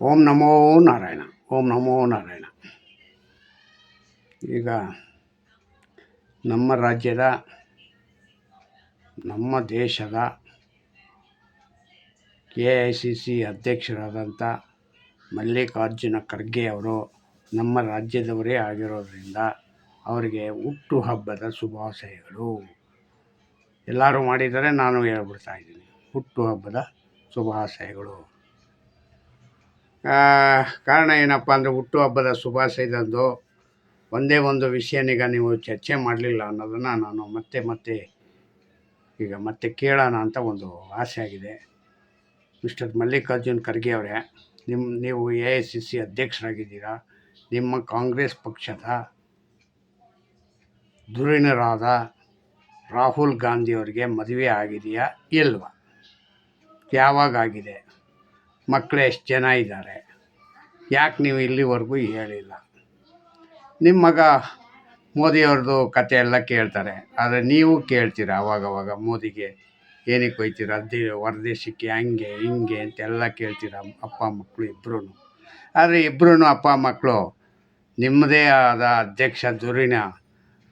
ಓಂ ನಮೋ ನಾರಾಯಣ. ಓಂ ನಮೋ ನಾರಾಯಣ. ಈಗ ನಮ್ಮ ರಾಜ್ಯದ, ನಮ್ಮ ದೇಶದ AICC ಅಧ್ಯಕ್ಷರಾದಂಥ ಮಲ್ಲಿಕಾರ್ಜುನ ಖರ್ಗೆ ಅವರು ನಮ್ಮ ರಾಜ್ಯದವರೇ ಆಗಿರೋದ್ರಿಂದ ಅವರಿಗೆ ಹುಟ್ಟುಹಬ್ಬದ ಶುಭಾಶಯಗಳು. ಎಲ್ಲರೂ ಮಾಡಿದರೆ ನಾನು ಹೇಳ್ಬಿಡ್ತಾ ಇದ್ದೀನಿ, ಹುಟ್ಟುಹಬ್ಬದ ಶುಭಾಶಯಗಳು. ಕಾರಣ ಏನಪ್ಪ ಅಂದರೆ, ಹುಟ್ಟುಹಬ್ಬದ ಶುಭಾಶಯದಂದು ಒಂದೇ ಒಂದು ವಿಷಯನೀಗ ನೀವು ಚರ್ಚೆ ಮಾಡಲಿಲ್ಲ ಅನ್ನೋದನ್ನು ನಾನು ಮತ್ತೆ ಕೇಳೋಣ ಅಂತ ಒಂದು ಆಸೆ ಆಗಿದೆ. ಮಿಸ್ಟರ್ ಮಲ್ಲಿಕಾರ್ಜುನ್ ಖರ್ಗೆ ಅವರೇ, ನೀವು AICC ಅಧ್ಯಕ್ಷರಾಗಿದ್ದೀರಾ. ನಿಮ್ಮ ಕಾಂಗ್ರೆಸ್ ಪಕ್ಷದ ಧುರೀಣರಾದ ರಾಹುಲ್ ಗಾಂಧಿಯವರಿಗೆ ಮದುವೆ ಆಗಿದೆಯಾ ಇಲ್ವಾ? ಯಾವಾಗ ಆಗಿದೆ? ಮಕ್ಕಳು ಎಷ್ಟು ಜನ ಇದ್ದಾರೆ? ಯಾಕೆ ನೀವು ಇಲ್ಲಿವರೆಗೂ ಹೇಳಿಲ್ಲ? ನಿಮ್ಮ ಮಗ ಮೋದಿಯವ್ರದ್ದು ಕತೆ ಎಲ್ಲ ಕೇಳ್ತಾರೆ, ಆದರೆ ನೀವು ಕೇಳ್ತೀರ ಅವಾಗವಾಗ ಮೋದಿಗೆ ಏನಕ್ಕೆ ಹೋಯ್ತೀರ ಹೊರದೇಶಕ್ಕೆ, ಹಂಗೆ ಹಿಂಗೆ ಅಂತೆಲ್ಲ ಕೇಳ್ತೀರ ಅಪ್ಪ ಮಕ್ಕಳು ಇಬ್ಬರೂ. ಆದರೆ ಇಬ್ಬರೂ ಅಪ್ಪ ಮಕ್ಕಳು ನಿಮ್ಮದೇ ಆದ ಅಧ್ಯಕ್ಷ ಧುರೀಣ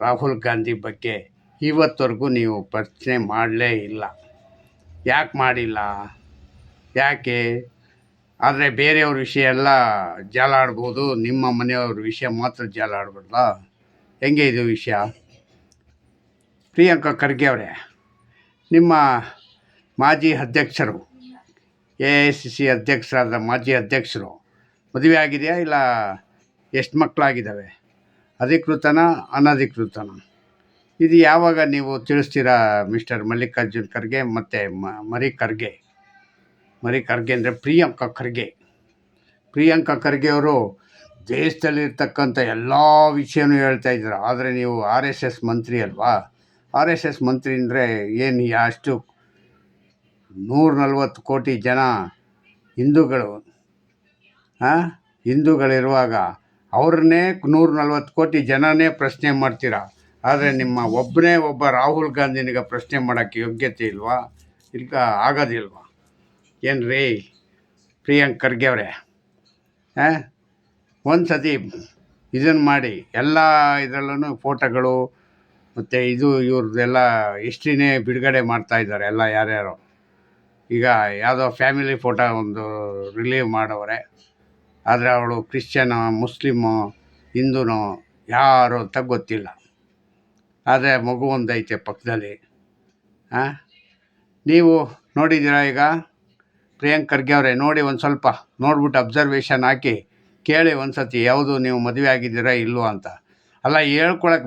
ರಾಹುಲ್ ಗಾಂಧಿ ಬಗ್ಗೆ ಇವತ್ತವರೆಗೂ ನೀವು ಪ್ರಶ್ನೆ ಮಾಡಲೇ ಇಲ್ಲ. ಯಾಕೆ ಮಾಡಿಲ್ಲ? ಯಾಕೆ? ಆದರೆ ಬೇರೆಯವ್ರ ವಿಷಯ ಎಲ್ಲ ಜಾಲಾಡ್ಬೋದು, ನಿಮ್ಮ ಮನೆಯವ್ರ ವಿಷಯ ಮಾತ್ರ ಜಾಲಾಡ್ಬಾರ್ದ? ಹೆಂಗೆ ಇದು ವಿಷಯ? ಪ್ರಿಯಾಂಕಾ ಖರ್ಗೆ ಅವರೇ, ನಿಮ್ಮ ಮಾಜಿ ಅಧ್ಯಕ್ಷರು, AICC ಅಧ್ಯಕ್ಷರಾದ ಮಾಜಿ ಅಧ್ಯಕ್ಷರು ಮದುವೆ ಆಗಿದೆಯಾ ಇಲ್ಲ ಎಷ್ಟು ಮಕ್ಕಳಾಗಿದ್ದಾವೆ? ಅಧಿಕೃತನ ಅನಧಿಕೃತನ? ಇದು ಯಾವಾಗ ನೀವು ತಿಳಿಸ್ತೀರಾ ಮಿಸ್ಟರ್ ಮಲ್ಲಿಕಾರ್ಜುನ್ ಖರ್ಗೆ ಮತ್ತು ಮರಿ ಖರ್ಗೆ ಅಂದರೆ ಪ್ರಿಯಾಂಕಾ ಖರ್ಗೆ ಅವರು ದೇಶದಲ್ಲಿರ್ತಕ್ಕಂಥ ಎಲ್ಲ ವಿಷಯನೂ ಹೇಳ್ತಾ ಇದ್ದಾರೆ. ಆದರೆ ನೀವು RSS ಮಂತ್ರಿ ಅಲ್ವಾ? RSS ಮಂತ್ರಿ ಅಂದರೆ ಏನು? ಅಷ್ಟು 140 ಕೋಟಿ ಜನ ಹಿಂದೂಗಳಿರುವಾಗ ಅವ್ರನ್ನೇ 140 ಕೋಟಿ ಜನನೇ ಪ್ರಶ್ನೆ ಮಾಡ್ತೀರಾ. ಆದರೆ ನಿಮ್ಮ ಒಬ್ಬ ರಾಹುಲ್ ಗಾಂಧಿನಿಗೆ ಪ್ರಶ್ನೆ ಮಾಡೋಕ್ಕೆ ಯೋಗ್ಯತೆ ಇಲ್ವಾ? ಇಲ್ಲ, ಆಗೋದಿಲ್ವಾ? ಏನು ರೀ ಪ್ರಿಯಾಂಕ್ ಖರ್ಗೆ ಅವರೇ, ಒಂದು ಸತಿ ಇದನ್ನು ಮಾಡಿ. ಎಲ್ಲ ಇದರಲ್ಲೂ ಫೋಟೋಗಳು ಮತ್ತು ಇವ್ರದ್ದೆಲ್ಲ ಹಿಸ್ಟ್ರಿನೇ ಬಿಡುಗಡೆ ಮಾಡ್ತಾಯಿದ್ದಾರೆ ಎಲ್ಲ ಯಾರ್ಯಾರು. ಈಗ ಯಾವುದೋ ಫ್ಯಾಮಿಲಿ ಫೋಟೋ ಒಂದು ರಿಲೀವ್ ಮಾಡವ್ರೆ, ಆದರೆ ಅವಳು ಕ್ರಿಶ್ಚಿಯನೋ ಮುಸ್ಲಿಮೋ ಹಿಂದೂನೋ ಯಾರು ಅಂತ ಗೊತ್ತಿಲ್ಲ. ಆದರೆ ಮಗು ಒಂದೈತೆ ಪಕ್ಕದಲ್ಲಿ. ನೀವು ನೋಡಿದ್ದೀರಾ ಈಗ ಪ್ರಿಯಾಂಕ್ ಖರ್ಗೆ ಅವರೇ? ನೋಡಿ, ಒಂದು ಸ್ವಲ್ಪ ನೋಡ್ಬಿಟ್ಟು ಅಬ್ಸರ್ವೇಷನ್ ಹಾಕಿ ಕೇಳಿ ಒಂದು ಸತಿ, ಯಾವುದು ನೀವು ಮದುವೆ ಆಗಿದ್ದೀರಾ ಇಲ್ವೋ ಅಂತ. ಅಲ್ಲ,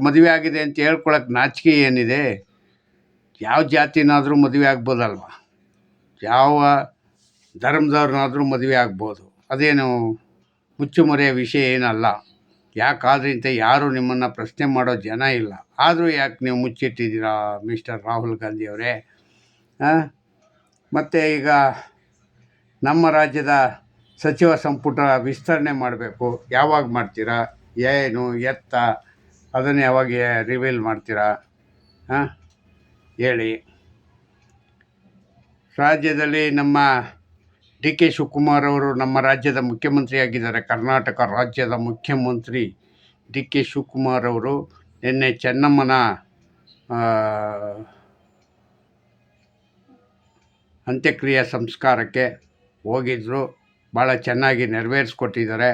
ಮದುವೆ ಆಗಿದೆ ಅಂತ ಹೇಳ್ಕೊಳಕ್ಕೆ ನಾಚಿಕೆ ಏನಿದೆ? ಯಾವ ಜಾತಿನಾದರೂ ಮದುವೆ ಆಗ್ಬೋದಲ್ವ? ಯಾವ ಧರ್ಮದವ್ರನ್ನಾದರೂ ಮದುವೆ ಆಗ್ಬೋದು. ಅದೇನು ಮುಚ್ಚುಮರೆಯ ವಿಷಯ ಏನಲ್ಲ. ಯಾಕಾದ್ರೆ ಅಂತ ಯಾರೂ ನಿಮ್ಮನ್ನು ಪ್ರಶ್ನೆ ಮಾಡೋ ಜನ ಇಲ್ಲ. ಆದರೂ ಯಾಕೆ ನೀವು ಮುಚ್ಚಿಟ್ಟಿದ್ದೀರಾ ಮಿಸ್ಟರ್ ರಾಹುಲ್ ಗಾಂಧಿ ಅವರೇ? ಮತ್ತು ಈಗ ನಮ್ಮ ರಾಜ್ಯದ ಸಚಿವ ಸಂಪುಟ ವಿಸ್ತರಣೆ ಮಾಡಬೇಕು. ಯಾವಾಗ ಮಾಡ್ತೀರಾ? ಏನು ಎತ್ತ? ಅದನ್ನು ಯಾವಾಗ ರಿವೀಲ್ ಮಾಡ್ತೀರಾ? ಹೇಳಿ. ರಾಜ್ಯದಲ್ಲಿ ನಮ್ಮ DK ಶಿವಕುಮಾರ್ ಅವರು ನಮ್ಮ ರಾಜ್ಯದ ಮುಖ್ಯಮಂತ್ರಿಯಾಗಿದ್ದಾರೆ. ಕರ್ನಾಟಕ ರಾಜ್ಯದ ಮುಖ್ಯಮಂತ್ರಿ DK ಶಿವಕುಮಾರ್ ಅವರು ನಿನ್ನೆ ಚೆನ್ನಮ್ಮನ ಅಂತ್ಯಕ್ರಿಯೆ ಸಂಸ್ಕಾರಕ್ಕೆ ಹೋಗಿದ್ದರು. ಭಾಳ ಚೆನ್ನಾಗಿ ನೆರವೇರಿಸ್ಕೊಟ್ಟಿದ್ದಾರೆ.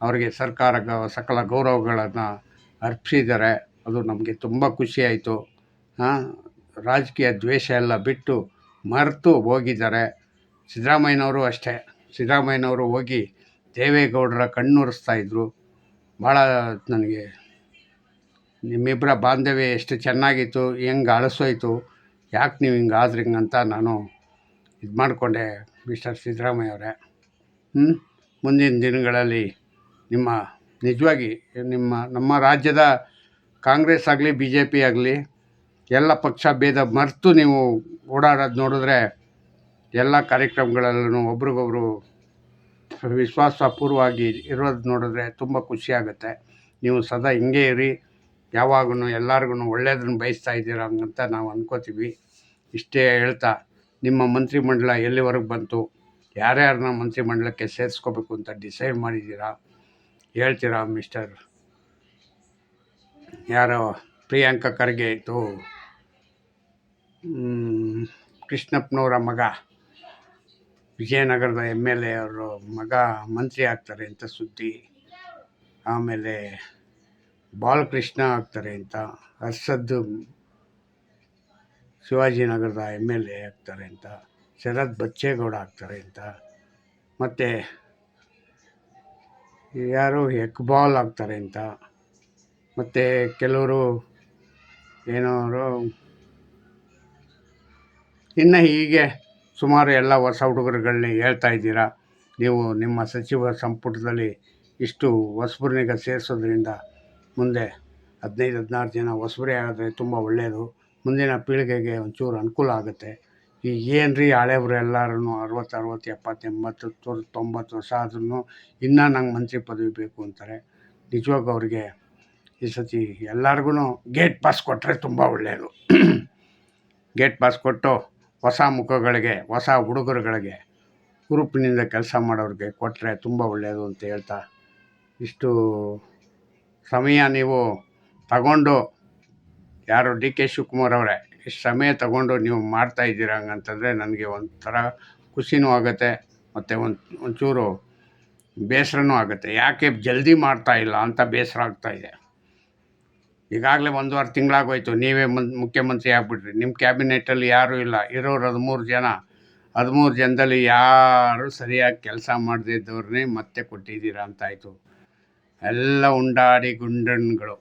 ಅವರಿಗೆ ಸರ್ಕಾರ ಸಕಲ ಗೌರವಗಳನ್ನು ಅರ್ಪಿಸಿದ್ದಾರೆ. ಅದು ನಮಗೆ ತುಂಬ ಖುಷಿಯಾಯಿತು. ರಾಜಕೀಯ ದ್ವೇಷ ಎಲ್ಲ ಬಿಟ್ಟು ಮರೆತು ಹೋಗಿದ್ದಾರೆ. ಸಿದ್ದರಾಮಯ್ಯನವರು ಅಷ್ಟೇ. ಸಿದ್ದರಾಮಯ್ಯನವರು ಹೋಗಿ ದೇವೇಗೌಡರ ಕಣ್ಣುರಿಸ್ತಾಯಿದ್ರು. ಭಾಳ ನನಗೆ ನಿಮ್ಮಿಬ್ಬರ ಬಾಂಧವ್ಯ ಎಷ್ಟು ಚೆನ್ನಾಗಿತ್ತು, ಹೆಂಗೆ ಅಳಿಸೋಯ್ತು, ಯಾಕೆ ನೀವು ಹಿಂಗೆ ಆದ್ರಿ ಅಂತ ನಾನು ಇದು ಮಾಡಿಕೊಂಡೆ ಮಿಸ್ಟರ್ ಸಿದ್ದರಾಮಯ್ಯ ಅವರೇ. ಮುಂದಿನ ದಿನಗಳಲ್ಲಿ ನಿಜವಾಗಿ ನಮ್ಮ ರಾಜ್ಯದ ಕಾಂಗ್ರೆಸ್ ಆಗಲಿ BJP ಆಗಲಿ ಎಲ್ಲ ಪಕ್ಷ ಭೇದ ಮರೆತು ನೀವು ಓಡಾಡೋದು ನೋಡಿದ್ರೆ, ಎಲ್ಲ ಕಾರ್ಯಕ್ರಮಗಳಲ್ಲೂ ಒಬ್ರಿಗೊಬ್ರು ವಿಶ್ವಾಸಪೂರ್ವವಾಗಿ ಇರೋದು ನೋಡಿದ್ರೆ ತುಂಬ ಖುಷಿಯಾಗುತ್ತೆ. ನೀವು ಸದಾ ಹಿಂಗೆ ಇರಿ, ಯಾವಾಗೂ ಎಲ್ಲರಿಗೂ ಒಳ್ಳೆಯದನ್ನು ಬಯಸ್ತಾ ಇದ್ದೀರ ಅಂತ ನಾವು ಅಂದ್ಕೋತೀವಿ. ಇಷ್ಟೇ ಹೇಳ್ತಾ, ನಿಮ್ಮ ಮಂತ್ರಿಮಂಡಲ ಎಲ್ಲಿವರೆಗೆ ಬಂತು, ಯಾರ್ಯಾರನ್ನ ಮಂತ್ರಿಮಂಡಲಕ್ಕೆ ಸೇರಿಸ್ಕೋಬೇಕು ಅಂತ ಡಿಸೈಡ್ ಮಾಡಿದ್ದೀರಾ ಹೇಳ್ತೀರಾ ಮಿಸ್ಟರ್ ಯಾರೋ ಪ್ರಿಯಾಂಕ ಖರ್ಗೆ ಇತ್ತು ಕೃಷ್ಣಪ್ಪನವರ ಮಗ ವಿಜಯನಗರದ MLA ಅವರು ಮಗ ಮಂತ್ರಿ ಆಗ್ತಾರೆ ಅಂತ ಸುದ್ದಿ. ಆಮೇಲೆ ಬಾಲಕೃಷ್ಣ ಆಗ್ತಾರೆ ಅಂತ, ಹರ್ಷದ್ ಶಿವಾಜಿನಗರದ MLA ಆಗ್ತಾರೆ ಅಂತ, ಶರತ್ ಬಚ್ಚೇಗೌಡ ಆಗ್ತಾರೆ ಅಂತ, ಮತ್ತು ಯಾರು ಇಕ್ಬಾಲ್ ಆಗ್ತಾರೆ ಅಂತ, ಮತ್ತು ಕೆಲವರು ಏನೋರು ಇನ್ನು ಹೀಗೆ ಸುಮಾರು ಎಲ್ಲ ಹೊಸ ಹುಡುಗರುಗಳನ್ನ ಹೇಳ್ತಾ ಇದ್ದೀರಾ. ನೀವು ನಿಮ್ಮ ಸಚಿವ ಸಂಪುಟದಲ್ಲಿ ಇಷ್ಟು ಹೊಸಬರನ್ನ ಸೇರಿಸೋದ್ರಿಂದ ಮುಂದೆ 15-16 ಜನ ಹೊಸಬರೇ ಆದರೆ ತುಂಬ ಒಳ್ಳೆಯದು. ಮುಂದಿನ ಪೀಳಿಗೆಗೆ ಒಂಚೂರು ಅನುಕೂಲ ಆಗುತ್ತೆ. ಈಗ ಏನು ರೀ ಹಳೆಯವರು ಎಲ್ಲರೂ 60, 70, 70, 80, 90 ವರ್ಷ ಆದ್ರೂ ಇನ್ನೂ ನಂಗೆ ಮಂತ್ರಿ ಪದವಿ ಬೇಕು ಅಂತಾರೆ. ನಿಜವಾಗೂ ಅವ್ರಿಗೆ ಈ ಸತಿ ಎಲ್ಲರಿಗೂ ಗೇಟ್ ಪಾಸ್ ಕೊಟ್ಟರೆ ತುಂಬ ಒಳ್ಳೆಯದು. ಗೇಟ್ ಪಾಸ್ ಕೊಟ್ಟು ಹೊಸ ಮುಖಗಳಿಗೆ, ಹೊಸ ಹುಡುಗರುಗಳಿಗೆ, ಹುರುಪಿನಿಂದ ಕೆಲಸ ಮಾಡೋರಿಗೆ ಕೊಟ್ಟರೆ ತುಂಬ ಒಳ್ಳೆಯದು ಅಂತ ಹೇಳ್ತಾ, ಇಷ್ಟು ಸಮಯ ನೀವು ತಗೊಂಡು, ಯಾರು DK ಶಿವಕುಮಾರ್ ಅವರೇ, ಇಷ್ಟು ಸಮಯ ತಗೊಂಡು ನೀವು ಮಾಡ್ತಾಯಿದ್ದೀರ ಹಂಗಂತಂದರೆ ನನಗೆ ಒಂಥರ ಖುಷಿನೂ ಆಗುತ್ತೆ, ಮತ್ತು ಒಂಚೂರು ಬೇಸರನೂ ಆಗುತ್ತೆ. ಯಾಕೆ ಜಲ್ದಿ ಮಾಡ್ತಾಯಿಲ್ಲ ಅಂತ ಬೇಸರ ಆಗ್ತಾಯಿದೆ. ಈಗಾಗಲೇ 1.5 ತಿಂಗಳಾಗೋಯ್ತು, ನೀವೇ ಮುಖ್ಯಮಂತ್ರಿ ಆಗಿಬಿಟ್ರಿ. ನಿಮ್ಮ ಕ್ಯಾಬಿನೆಟ್ಟಲ್ಲಿ ಯಾರೂ ಇಲ್ಲ, ಇರೋರು 13 ಜನ. 13 ಜನದಲ್ಲಿ ಯಾರು ಸರಿಯಾಗಿ ಕೆಲಸ ಮಾಡದಿದ್ದವ್ರನ್ನೇ ಮತ್ತೆ ಕೊಟ್ಟಿದ್ದೀರಾ ಅಂತಾಯಿತು. ಎಲ್ಲ ಉಂಡಾಡಿ ಗುಂಡನ್ಗಳು.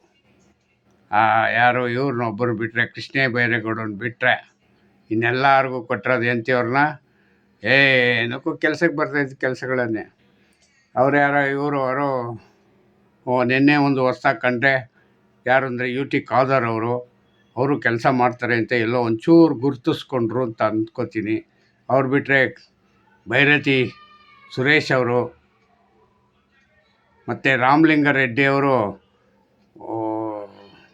ಯಾರು ಇವ್ರನ್ನೊಬ್ಬರು ಬಿಟ್ಟರೆ, ಕೃಷ್ಣ ಬೈರೇಗೌಡರನ್ನ ಬಿಟ್ಟರೆ ಇನ್ನೆಲ್ಲರಿಗೂ ಕೊಟ್ಟಿರೋದು ಎಂಥವ್ರನ್ನ ಏನಕ್ಕೂ ಕೆಲಸಕ್ಕೆ ಬರ್ತಾಯಿದ್ದ ಕೆಲಸಗಳನ್ನೇ. ಅವ್ರು ಯಾರೋ ಇವರು ಅವರು ನಿನ್ನೆ ಒಂದು ಹೊಸ್ದಾಗಿ ಕಂಡ್ರೆ ಯಾರು ಅಂದರೆ UT ಖಾದರ್ ಅವರು ಕೆಲಸ ಮಾಡ್ತಾರೆ ಅಂತ ಎಲ್ಲೋ ಒಂಚೂರು ಗುರುತಿಸ್ಕೊಂಡ್ರು ಅಂತ ಅಂದ್ಕೋತೀನಿ. ಅವ್ರು ಬಿಟ್ಟರೆ ಭೈರತಿ ಸುರೇಶ್ ಅವರು ಮತ್ತು ರಾಮಲಿಂಗಾರೆಡ್ಡಿ ಅವರು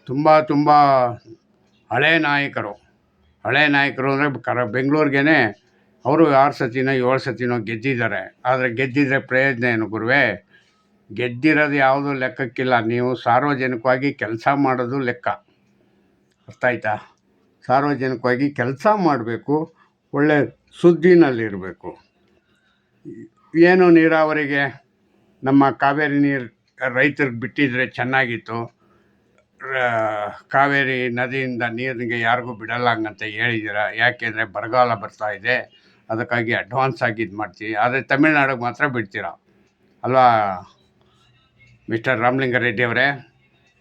ತುಂಬ ಹಳೆ ನಾಯಕರು ಅಂದರೆ ಬೆಂಗಳೂರಿಗೇ ಅವರು 6 ಸತಿನೋ 7 ಸತಿನೋ ಗೆದ್ದಿದ್ದಾರೆ. ಆದರೆ ಗೆದ್ದಿದ್ರೆ ಪ್ರಯೋಜನ ಏನು ಗುರುವೇ? ಗೆದ್ದಿರೋದು ಯಾವುದೂ ಲೆಕ್ಕಕ್ಕಿಲ್ಲ. ನೀವು ಸಾರ್ವಜನಿಕವಾಗಿ ಕೆಲಸ ಮಾಡೋದು ಲೆಕ್ಕ. ಅರ್ಥ ಆಯ್ತಾ? ಸಾರ್ವಜನಿಕವಾಗಿ ಕೆಲಸ ಮಾಡಬೇಕು, ಒಳ್ಳೆ ಸುದ್ದಿನಲ್ಲಿರಬೇಕು. ಏನು ನೀರಾವರಿಗೆ ನಮ್ಮ ಕಾವೇರಿ ನೀರು ರೈತರಿಗೆ ಬಿಟ್ಟಿದ್ರೆ ಚೆನ್ನಾಗಿತ್ತು. ಕಾವೇರಿ ನದಿಯಿಂದ ನೀರಿಗೆ ಯಾರಿಗೂ ಬಿಡಲ್ಲ ಹಂಗಂತ ಹೇಳಿದ್ದೀರ. ಯಾಕೆಂದರೆ ಬರಗಾಲ ಬರ್ತಾಯಿದೆ, ಅದಕ್ಕಾಗಿ ಅಡ್ವಾನ್ಸ್ ಆಗಿ ಇದು ಮಾಡ್ತೀವಿ. ಆದರೆ ತಮಿಳ್ನಾಡಿಗೆ ಮಾತ್ರ ಬಿಡ್ತೀರಾ ಅಲ್ವಾ ಮಿಸ್ಟರ್ ರಾಮಲಿಂಗಾರೆಡ್ಡಿ ಅವರೇ?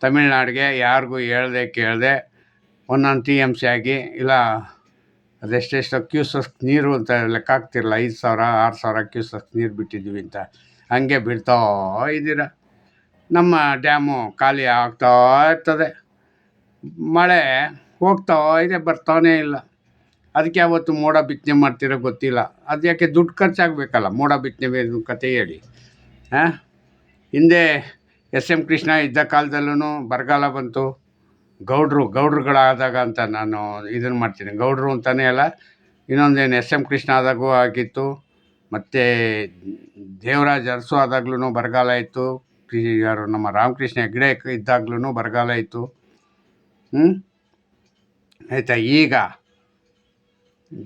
ತಮಿಳ್ನಾಡಿಗೆ ಯಾರಿಗೂ ಹೇಳ್ದೆ ಕೇಳದೆ 1 TMC ಆಗಿ, ಇಲ್ಲ ಅದೆಷ್ಟೆಷ್ಟು ಕ್ಯೂಸೆಕ್ ನೀರು ಅಂತ ಲೆಕ್ಕ ಹಾಕ್ತಿರಲ್ಲ, 5,000 6,000 ಕ್ಯೂಸೆಕ್ ನೀರು ಬಿಟ್ಟಿದ್ದೀವಿ ಅಂತ, ಹಂಗೆ ಬಿಡ್ತಾ ಇದ್ದೀರ. ನಮ್ಮ ಡ್ಯಾಮು ಖಾಲಿ ಆಗ್ತಾ ಇರ್ತದೆ, ಮಳೆ ಹೋಗ್ತಾ ಇದೆ, ಬರ್ತಾನೇ ಇಲ್ಲ. ಅದಕ್ಕೆ ಯಾವತ್ತು ಮೋಡ ಬಿತ್ತನೆ ಮಾಡ್ತಿರೋ ಗೊತ್ತಿಲ್ಲ. ಅದು ಯಾಕೆ ದುಡ್ಡು ಖರ್ಚಾಗಬೇಕಲ್ಲ ಮೋಡ ಬಿತ್ತನೆ ಕತೆ ಹೇಳಿ. ಹಿಂದೆ SM ಕೃಷ್ಣ ಇದ್ದ ಕಾಲದಲ್ಲೂ ಬರಗಾಲ ಬಂತು. ಗೌಡ್ರುಗಳಾದಾಗ ಅಂತ ನಾನು ಇದನ್ನು ಮಾಡ್ತೀನಿ, ಗೌಡ್ರು ಅಂತಲೇ ಅಲ್ಲ, ಇನ್ನೊಂದೇನು SM ಕೃಷ್ಣ ಆದಾಗೂ ಆಗಿತ್ತು, ಮತ್ತು ದೇವರಾಜ್ ಅರಸು ಆದಾಗ್ಲೂ ಬರಗಾಲ ಇತ್ತು, ಯಾರು ನಮ್ಮ ರಾಮಕೃಷ್ಣ ಹೆಗಡೆ ಇದ್ದಾಗ್ಲೂ ಬರಗಾಲ ಇತ್ತು. ಆಯಿತಾ? ಈಗ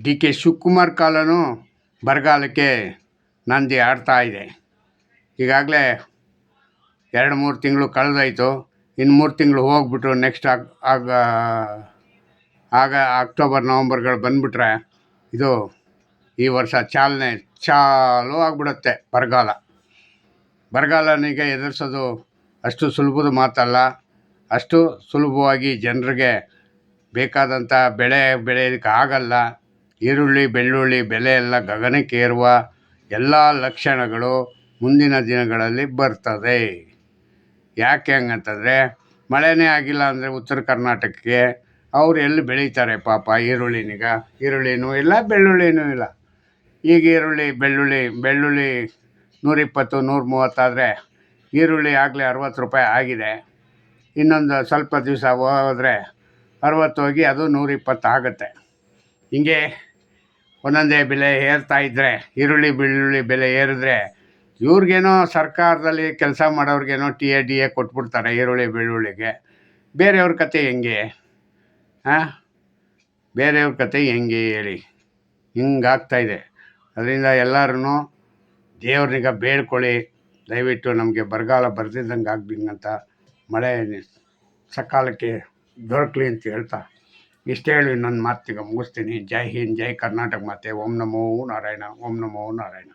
DK ಶಿವಕುಮಾರ್ ಕಾಲನೂ ಬರಗಾಲಕ್ಕೆ ನಂದಿ ಆಡ್ತಾ ಇದೆ. ಈಗಾಗಲೇ 2-3 ತಿಂಗಳು ಕಳೆದಾಯಿತು. ಇನ್ನು 3 ತಿಂಗಳು ಹೋಗ್ಬಿಟ್ಟು ನೆಕ್ಸ್ಟ್ ಆಗ ಅಕ್ಟೋಬರ್ ನವಂಬರ್ಗಳು ಬಂದುಬಿಟ್ರೆ ಇದು ಈ ವರ್ಷ ಚಾಲು ಆಗಿಬಿಡುತ್ತೆ. ಬರಗಾಲನಿಗೆ ಎದುರಿಸೋದು ಅಷ್ಟು ಸುಲಭದ ಮಾತಲ್ಲ. ಅಷ್ಟು ಸುಲಭವಾಗಿ ಜನರಿಗೆ ಬೇಕಾದಂಥ ಬೆಳೆಯೋದಕ್ಕೆ ಆಗಲ್ಲ. ಈರುಳ್ಳಿ ಬೆಳ್ಳುಳ್ಳಿ ಬೆಲೆ ಎಲ್ಲ ಗಗನಕ್ಕೇರುವ ಎಲ್ಲ ಲಕ್ಷಣಗಳು ಮುಂದಿನ ದಿನಗಳಲ್ಲಿ ಬರ್ತದೆ. ಯಾಕೆ ಹಂಗಂತಂದರೆ, ಮಳೆನೇ ಆಗಿಲ್ಲ ಅಂದರೆ ಉತ್ತರ ಕರ್ನಾಟಕಕ್ಕೆ ಅವ್ರು ಎಲ್ಲಿ ಬೆಳೀತಾರೆ ಪಾಪ ಈರುಳ್ಳಿನೂ ಇಲ್ಲ, ಬೆಳ್ಳುಳ್ಳಿನೂ ಇಲ್ಲ. ಈಗ ಬೆಳ್ಳುಳ್ಳಿ 120, 130 ಆದರೆ ಈರುಳ್ಳಿ ಆಗಲೇ 60 ರೂಪಾಯಿ ಆಗಿದೆ. ಇನ್ನೊಂದು ಸ್ವಲ್ಪ ದಿವಸ ಹೋದರೆ 60 ಹೋಗಿ ಅದು 120 ಆಗುತ್ತೆ. ಹಿಂಗೆ ಒಂದೊಂದೇ ಬೆಲೆ ಏರ್ತಾ ಇದ್ದರೆ, ಈರುಳ್ಳಿ ಬೆಳ್ಳುಳ್ಳಿ ಬೆಲೆ ಏರಿದ್ರೆ ಇವ್ರಿಗೇನೋ ಸರ್ಕಾರದಲ್ಲಿ ಕೆಲಸ ಮಾಡೋರಿಗೇನೋ ಟಿ ಎ ಡಿ ಎ ಕೊಟ್ಬಿಡ್ತಾರೆ ಈರುಳ್ಳಿ ಬೆಳ್ಳುಳ್ಳಿಗೆ. ಬೇರೆಯವ್ರ ಕತೆ ಹೆಂಗೆ? ಹಾಂ, ಬೇರೆಯವ್ರ ಕತೆ ಹೆಂಗೆ ಹೇಳಿ? ಹಿಂಗಾಗ್ತಾಯಿದೆ. ಅದರಿಂದ ಎಲ್ಲರೂ ದೇವ್ರನಿಗೆ ಬೇಡ್ಕೊಳ್ಳಿ, ದಯವಿಟ್ಟು ನಮಗೆ ಬರಗಾಲ ಬರ್ದಿದ್ದಂಗೆ ಆಗ್ದಿಂಗಂತ, ಮಳೆ ಸಕಾಲಕ್ಕೆ ದೊರಕಲಿ ಅಂತ ಹೇಳ್ತಾ ಇಷ್ಟು ಹೇಳಿ ನನ್ನ ಮಾತಿಗೆ ಮುಗಿಸ್ತೀನಿ. ಜೈ ಹಿಂದ್, ಜೈ ಕರ್ನಾಟಕ ಮಾತೆ. ಓಂ ನಮೋ ನಾರಾಯಣ, ಓಂ ನಮೋ ನಾರಾಯಣ.